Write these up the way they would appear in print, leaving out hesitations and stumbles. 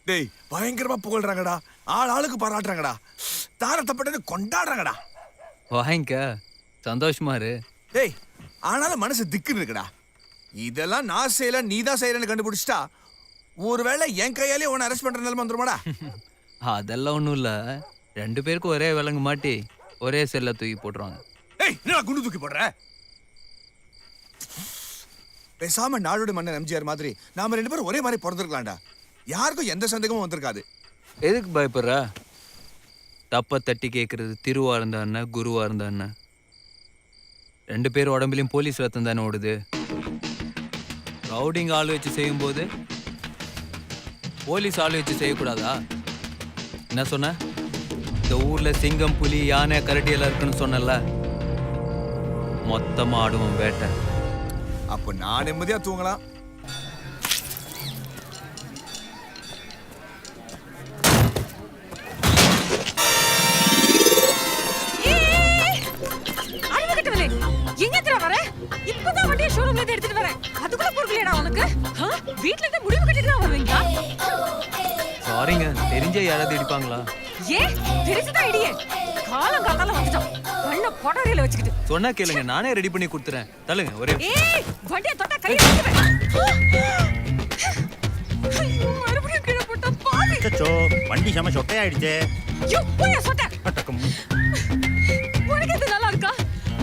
டேய் பயங்கரமா புகழ்றாங்கடா, ஆளுக்கு பாராட்டுறாங்கடா, தாரத்தப்பட்டது கொண்டாடுறாங்கடா. வாங்கிக்க, சந்தோஷமா இரு. டேய் ஆனாலும் மனசு திக்குன்னு இருக்குடா. இதெல்லாம் நான் செய்யல, நீ தான் செய்யறன்னு கண்டுபிடிச்சிட்டா ஒருவேளை என் கையாலே உன்னை அரெஸ்ட் பண்ற நிலைமை வந்துருமாடா? அதெல்லாம் ஒன்றும் இல்லை, 2 பேருக்கும் ஒரே விலங்கு மாட்டி ஒரே செல்ல தூக்கி போட்டுருவாங்க. ஏய் என்ன குண்டு தூக்கி போடுற? பேசாம நாடோட மன்னன் எம்ஜிஆர் மாதிரி நாம 2 பேரும் ஒரே மாதிரி பிறந்திருக்கலாம்டா. யாருக்கும் எந்த சந்தேகமும் வந்திருக்காது. எதுக்கு பயப்படுற? தப்ப தட்டி கேட்கறது திருவா இருந்தா என்ன, குருவா இருந்தா என்ன? 2 பேர் உடம்புலையும் போலீஸ் ரத்தம் தானே ஓடுது. ரவுடிங் ஆள் வச்சு செய்யும்போது போலீஸ் ஆள் வச்சு செய்யக்கூடாதா? என்ன சொன்ன? இந்த ஊர்ல சிங்கம், புலி, யானை, கரடி எல்லாம் இருக்குன்னு சொன்னல, மொத்தமா ஆடுவோம் வேட்டை. அப்போ நான் நிம்மதியா தூங்கலாம். இப்பதான் வண்டியை ஷோரூம்ல இருந்து எடுத்துட்டு வரேன். அதுக்குள்ள பொறுக்கலையடா உனக்கு? வீட்ல இருந்து முடிவு கட்டிட்டு தான் வருவீங்க? சாரிங்க, தெரிஞ்ச யாராவது இடிப்பாங்களா? தெரிஞ்சுதான் இடியே. காலம் காத்தால வந்துட்டான், கண்ண கொடரையில வச்சுக்கிட்டு. சொன்னா கேளுங்க, நானே ரெடி பண்ணி கொடுத்துறேன். தள்ளுங்க ஒரே. வண்டியை தொட்டா கையை வச்சுவேன். மறுபடியும் கீழே போட்டா பாவி. வண்டி செம சொட்டையாயிடுச்சே. போயா சொட்ட. உனக்கு இது நல்லா இருக்கா?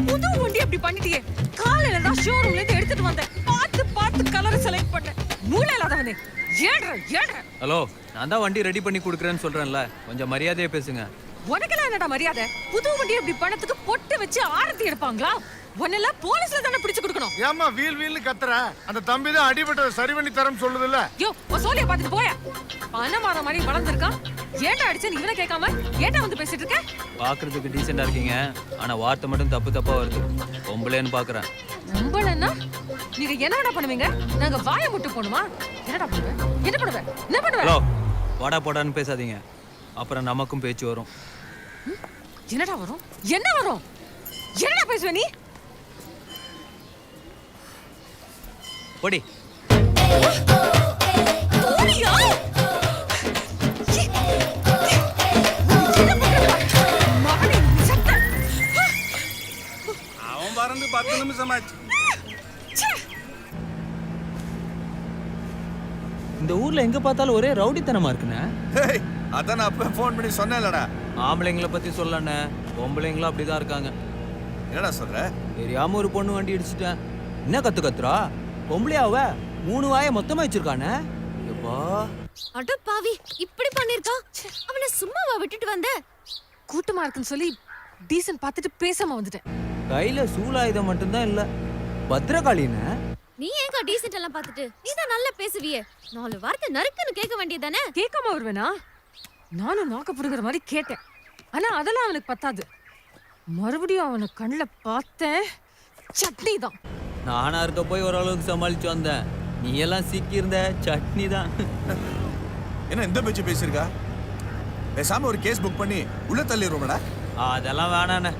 புது வண்டி அப்படி பண்ணிட்டியே. காலையில தான் ஷோரூம்ல இருந்து எடுத்துட்டு வந்தேன். பார்த்து கலர் செலக்ட் பண்ணேன். மூளை இல்லாதவனே. ஏடுற. ஹலோ, நான் தான் வண்டி ரெடி பண்ணி கொடுக்குறேன்னு சொல்றேன்ல, கொஞ்சம் மரியாதையா பேசுங்க. உனக்கெல்லாம் என்னடா மரியாதை? புது வண்டி அப்படி பண்ணதுக்கு பொட்டு வச்சு ஆரத்தி எடுப்பாங்களா? உன்னெல்லாம் போலீஸ்ல தானே பிடிச்சு கொடுக்கணும். ஏமா வீல் கத்துற? அந்த தம்பி தான் அடிபட்டத சரி பண்ணி தரம் சொல்லுதுல்ல. சோலிய பாத்துட்டு போயா. பணமாற மாதிரி வளர்ந்துருக்கான். ஏன்டா அடிச்சேன்னு இவனை கேட்காம ஏன்டா வந்து பேசிட்டு இருக்க? பாக்குறதுக்கு டீசெண்டா இருக்கீங்க, ஆனா வார்த்தை மட்டும் தப்பா வருது. பொம்பளைன்னு பாக்குறேன். பொம்பளைன்னா நீங்க என்னடா பண்ணுவீங்க? நாங்க வாயை முட்டு போணுமா? என்னடா பண்ணுவ? என்ன பண்ணுவ? ஹலோ, வாடா போடான்னு பேசாதீங்க, அப்புறம் நமக்கும் பேச்சு வரும். என்னடா வரும்? என்னடா பேசுவ நீ? போடி. அவன் பறந்து 10 நிமிஷம் ஆச்சு. இந்த ஊர்ல எங்க பார்த்தாலும் ஒரே ரவுடித்தனமா இருக்குண்ணே. அதான் நான் அப்ப ஃபோன் பண்ணி சொன்னேன்லடா. ஆம்பளைங்களை பத்தி சொல்லண்ணே, பொம்பளைங்களும் அப்படிதான் இருக்காங்க. என்னடா சொல்ற? தெரியாம ஒரு பொண்ணு வண்டி இடிச்சிட்டேன். என்ன கத்துறா? பொம்பளையாவ 3 வாயை மொத்தமா வச்சிருக்கானே. அட பாவி, இப்படி பண்ணிருக்கான். அவனை சும்மாவா விட்டுட்டு வந்த? கூட்டமா இருக்குன்னு சொல்லி டீசன்ட் பார்த்துட்டு பேசாம வந்துட்டேன். கையில சூலாயுதம் மட்டும்தான் இல்ல, பத்ரகாளின்னு. நீ ஏங்க டீசன்ட் எல்லாம் பார்த்துட்டு? நீ தான் நல்லா பேசுவியே, 4 வார்த்தை நறுக்குன்னு கேட்க வேண்டியதானே? கேட்காம வருவேனா? நானும் நாக்க புடுங்குற மாதிரி கேட்டேன். ஆனா அதெல்லாம் அவனுக்கு பத்தாது. மறுபடியும் அவனை கண்ணில் பார்த்தேன், சட்னி தான். நானா இருக்க போய் ஓரளவுக்கு சமாளிச்சு வந்தேன். நீ எல்லாம் சிக்கி இருந்த சட்னி தான். என்ன இந்த பேச்சு பேசிருக்கா? பேசாம ஒரு கேஸ் புக் பண்ணி உள்ள தள்ளிடுவோம்டா. அதெல்லாம் வேணாண்ணே,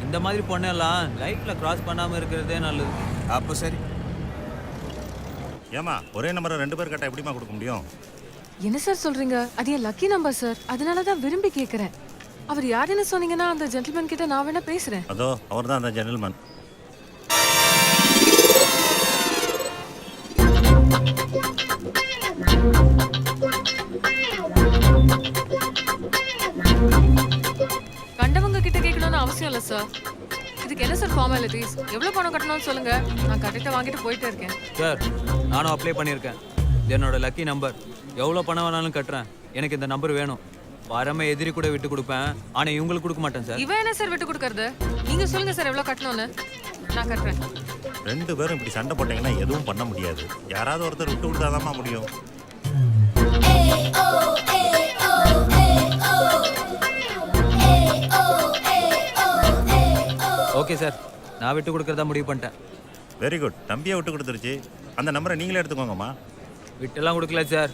இந்த மாதிரி பொண்ணெல்லாம் லைஃப்ல கிராஸ் பண்ணாம இருக்கிறதே நல்லது. அப்ப சரி. ஏமா ஒரே நம்பரை 2 பேர் கேட்டா எப்படிமா கொடுக்க முடியும்? என்ன சார் சொல்றீங்க? அது என் லக்கி நம்பர் சார், அதனாலதான் விரும்பி கேட்கிறேன். அவர் யாருன்னு சொன்னீங்கன்னா அந்த ஜென்டில்மேன் கிட்ட நான் வேணா பேசுறேன். அதோ அவர் தான் அந்த ஜென்டில்மேன். கண்டவங்க கிட்ட கேட்கணும்னு அவசியம் இல்லை சார். இதுக்கு என்ன சார் ஃபார்மாலிட்டிஸ்? எவ்வளவு பணம் கட்டணும்னு சொல்லுங்க, நான் கட்டிட்டு வாங்கிட்டு போயிட்டே இருக்கேன். சார், நானும் அப்ளை பண்ணியிருக்கேன். என்னோட லக்கி நம்பர். எவ்வளோ பணம் வேணாலும் கட்டுறேன், எனக்கு இந்த நம்பர் வேணும். பரம எதிரி கூட விட்டு கொடுப்பேன், ஆனா இவங்களுக்கு கொடுக்க மாட்டேன் சார். இவன் என்ன சார் விட்டு கொடுக்கறது? நீங்க சொல்லுங்க சார் எவ்வளவு கட்டணும்னு, நான் கட்டுறேன். 2 பேரும் இப்படி சண்டை போட்டீங்கன்னா எதுவும் பண்ண முடியாது. யாராவது ஒருத்தர் விட்டு விட்டாதாம்மா முடியும். ஓகே சார், நான் விட்டு கொடுக்கறதா முடிவு பண்ணிட்டேன். வெரி குட், தம்பியை விட்டு கொடுத்துருச்சு. அந்த நம்பரை நீங்களே எடுத்துக்கோங்கம்மா. விட்டெல்லாம் கொடுக்கல சார்,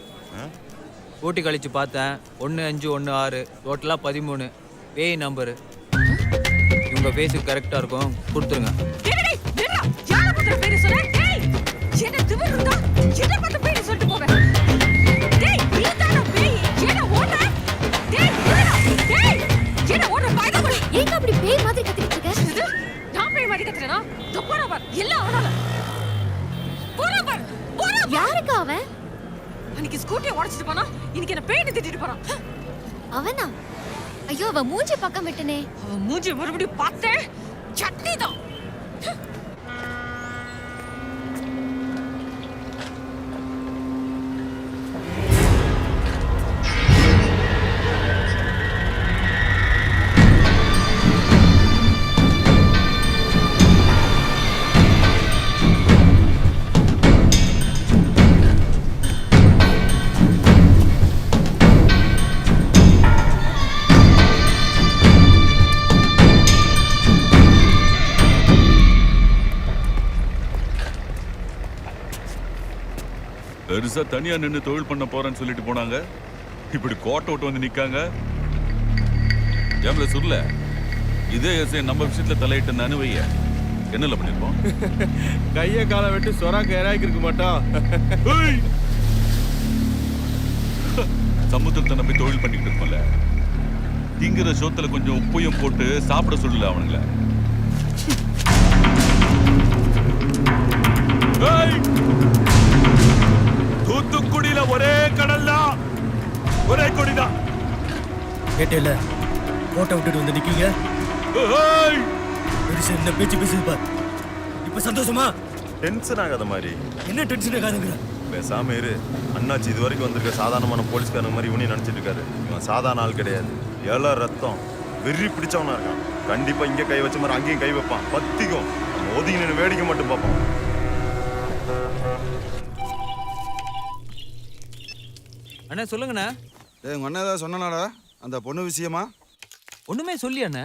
கூட்டி கழிச்சு பார்த்தேன். 1 5 1 6 டோட்டலா 13 பேய் நம்பரு. உங்க ஃபேஸுக்கு கரெக்டா இருக்கும், கொடுத்துருங்க. யாரை பத்தி பேரு சொல்ற? என்ன திமிரு இருக்கா? என்ன பத்தி பேரு சொல்லிட்டு போவேன்? அன்னைக்கு ஸ்கூட்டியை உடைச்சிட்டு போனா இன்னைக்கு என்ன பெயிண்ட் திட்டிட்டு போறான். அவனா? ஐயோ, அவ மூஞ்சி பக்கம் விட்டனே. அவன் மூஞ்சி மறுபடியும் பார்த்தேன் சட்னி தான். பெருசா தனியா நின்று தொழில் பண்ண போறேன்னு சொல்லிட்டு போனாங்க. இப்படி கோட்டை விட்டு வந்து நிக்காங்க. ஏம்ல சொல்ல, இதே எஸ்ஐ நம்ம விஷயத்துல தலையிட்டு அனுவைய என்னல பண்ணிருப்போம்? கைய காலை வெட்டி சொராக்க இறாக்கி இருக்க மாட்டோம். சமுத்திரத்தை நம்பி தொழில் பண்ணிக்கிட்டு இருக்கோம்ல, திங்கிற சோத்துல கொஞ்சம் உப்பையும் போட்டு சாப்பிட சொல்லல அவனுங்கள. தூத்துக்குடியில ஒரே கடல் தான், ஒரே கொடிதான். கேட்டேல கோட்டை விட்டுட்டு வந்து நிக்கீங்க. என்ன பேச்சு பேசுது இப்ப சந்தோஷமா? டென்ஷன் ஆகாத மாதிரி. என்ன டென்ஷன் ஆகாதுங்கிற? பேசாம இரு. அண்ணாச்சி இது வரைக்கும் வந்திருக்க சாதாரணமான போலீஸ்காரங்க மாதிரி இவனையும் நினைச்சிட்டு இருக்காரு. இவன் சாதாரண ஆள் கிடையாது. ஏழை ரத்தம் வெறி பிடிச்சவனா இருக்கான். கண்டிப்பா இங்க கை வச்ச மாதிரி அங்கேயும் கை வைப்பான். பத்திக்கும் ஒதுங்கி நின்று வேடிக்கை மட்டும் பார்ப்பான். அண்ணா சொல்லுங்கண்ணா. உங்க அண்ணன் ஏதாவது சொன்னாடா அந்த பொண்ணு விஷயமா? ஒண்ணுமே சொல்லி அண்ணா.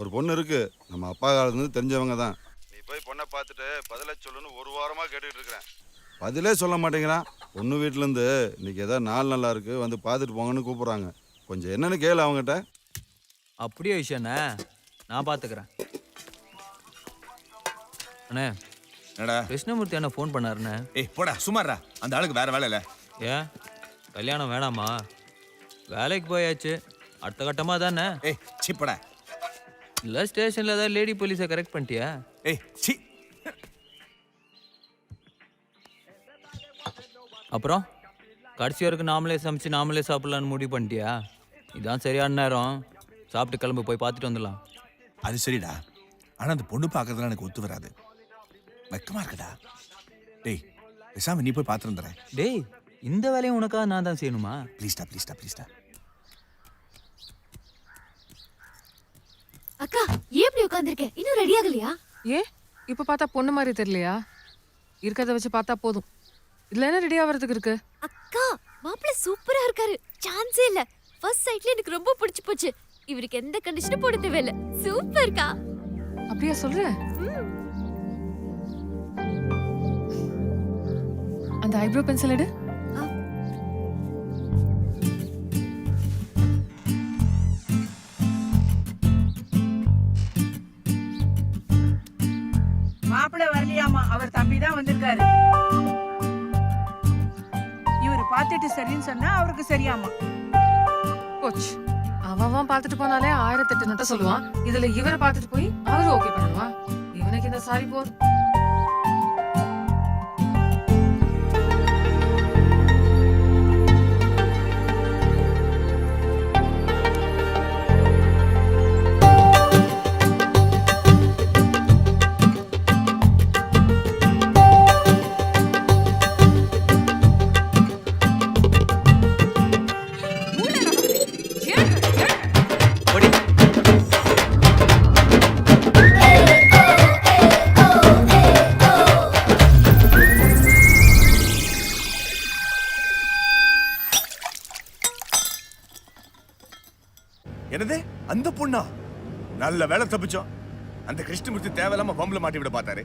ஒரு பொண்ணு இருக்கு, நம்ம அப்பா காலத்துலேருந்து தெரிஞ்சவங்க தான். நீ போய் பொண்ணை பார்த்துட்டு பதிலே சொல்லுன்னு ஒரு வாரமாக கேட்டுக்கிட்டு இருக்கிறேன். பதிலே சொல்ல மாட்டேங்கிறான். பொண்ணு வீட்டிலேருந்து இன்னைக்கு ஏதாவது நாள் நல்லா இருக்கு வந்து பார்த்துட்டு போங்கன்னு கூப்பிட்றாங்க. கொஞ்சம் என்னன்னு கேளு அவங்ககிட்ட. அப்படியே விஷயண்ணா, நான் பார்த்துக்கிறேன். அண்ணே, என்னடா கிருஷ்ணமூர்த்தி அண்ணா ஃபோன் பண்ணாருண்ணே. ஏய் போடா சும்மாறா, அந்த ஆளுக்கு வேற வேலை இல்லை. ஏன் கல்யாணம் வேணாமா? வேலைக்கு போயாச்சு, அடுத்த கட்டமாக தானே. ஏய் சிப்படா. இல்லை ஸ்டேஷனில் ஏதாவது லேடி போலீஸை கரெக்ட் பண்ணிட்டியா? ஏய் சி. அப்புறம் கடைசி வரைக்கும் நாமளே சமைச்சு நாமளே சாப்பிட்லான்னு முடிவு பண்ணிட்டியா? இதான் சரியான நேரம், சாப்பிட்டு கிளம்பு, போய் பார்த்துட்டு வந்துடலாம். அது சரிடா, ஆனால் அந்த பொண்ணு பார்க்கறதுலாம் எனக்கு ஒத்து வராது. வெக்கமா இருக்குடா. டேய் பேசாம நீ போய் பார்த்துருந்துறேன். டேய், இந்த வேலையும் உனக்காக நான் தான் செய்யணுமா? ப்ளீஸ்டா ப்ளீஸ்டா ப்ளீஸ்டா. அக்கா, ஏன் இப்படி உட்கார்ந்திருக்க? இன்னும் ரெடி ஆகலையா? ஏன் இப்ப பார்த்தா பொண்ணு மாதிரி தெரியலையா? இருக்கதை வச்சு பார்த்தா போதும். இதுல என்ன ரெடி ஆகிறதுக்கு இருக்கு? அக்கா, மாப்பிள்ளை சூப்பரா இருக்காரு, சான்ஸே இல்ல. ஃபர்ஸ்ட் சைட்ல எனக்கு ரொம்ப பிடிச்சு போச்சு. இவருக்கு எந்த கண்டிஷனும் போட தேவையில்ல. சூப்பர்க்கா. அப்படியா சொல்ற? அந்த ஐப்ரோ பென்சில் எடு. மாப்பிள்ளை வரலையாமா, அவர் தம்பி தான் வந்திருக்காரு. இவரு பார்த்துட்டு சரின்னு சொன்னா அவருக்கு சரியாமா. போச்சு. அவன் பார்த்துட்டு போனாலே 1008 நட்ட சொல்லுவான். இதுல இவரை பார்த்துட்டு போய் அவரு ஓகே பண்ணுவா. இவனுக்கு இந்த சாரி போதும். என்னது அந்த பொண்ணா? நல்ல வேலை தப்பிச்சோம். அந்த கிருஷ்ணமூர்த்தி தேவையில்லாம பம்புல மாட்டி விட பார்த்தாரு.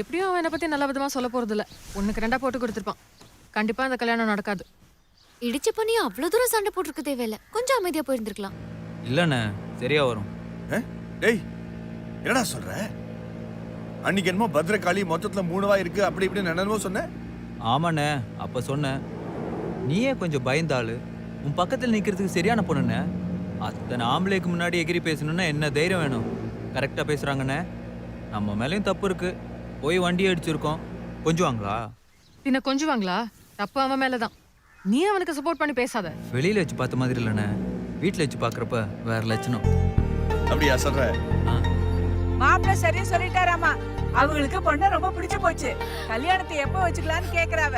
எப்படியும் அவன் என்னை பத்தி நல்ல விதமா சொல்ல போறது இல்ல. ஒண்ணுக்கு ரெண்டா போட்டு கொடுத்துருப்பான். கண்டிப்பா அந்த கல்யாணம் நடக்காது. இடிச்ச பண்ணி அவ்வளவு தூரம் சண்டை போட்டுருக்க தேவையில்ல. கொஞ்சம் அமைதியா போயிருந்திருக்கலாம். இல்லைண்ணே, சரியா வரும். டேய் என்னடா சொல்ற? அன்னைக்கு என்னமோ பத்ரகாளி மொத்தத்துல 3 வாய் இருக்கு அப்படி இப்படி என்னமோ சொன்ன. ஆமாண்ணே, அப்போ சொன்னேன். நீயே கொஞ்சம் பயந்தாளு. உன் பக்கத்தில் நிற்கிறதுக்கு சரியான பொண்ணுண்ணே. அத்தனை ஆம்பளைக்கு முன்னாடி எகிரி பேசணுன்னா என்ன தைரியம் வேணும்? கரெக்டாக பேசுகிறாங்கண்ணே. நம்ம மேலேயும் தப்பு இருக்கு. போய் வண்டி அடிச்சிருக்கோம், கொஞ்சுவாங்களா? பின்ன கொஞ்சுவாங்களா? தப்பு அவன் மேலதான். நீ அவனுக்கு சப்போர்ட் பண்ணி பேசாத. வெளியில வச்சு பார்த்த மாதிரி இல்லைண்ணே, வீட்டில் வச்சு பார்க்குறப்ப வேற லட்சணம். அப்படியா சொல்ற? ஆ, மாப்பிள்ளை சரின்னு சொல்லிட்டாராமா. அவங்களுக்கு பொண்ணு ரொம்ப பிடிச்சு போச்சு. கல்யாணத்தை எப்போ வச்சுக்கலான்னு கேக்குறாவ.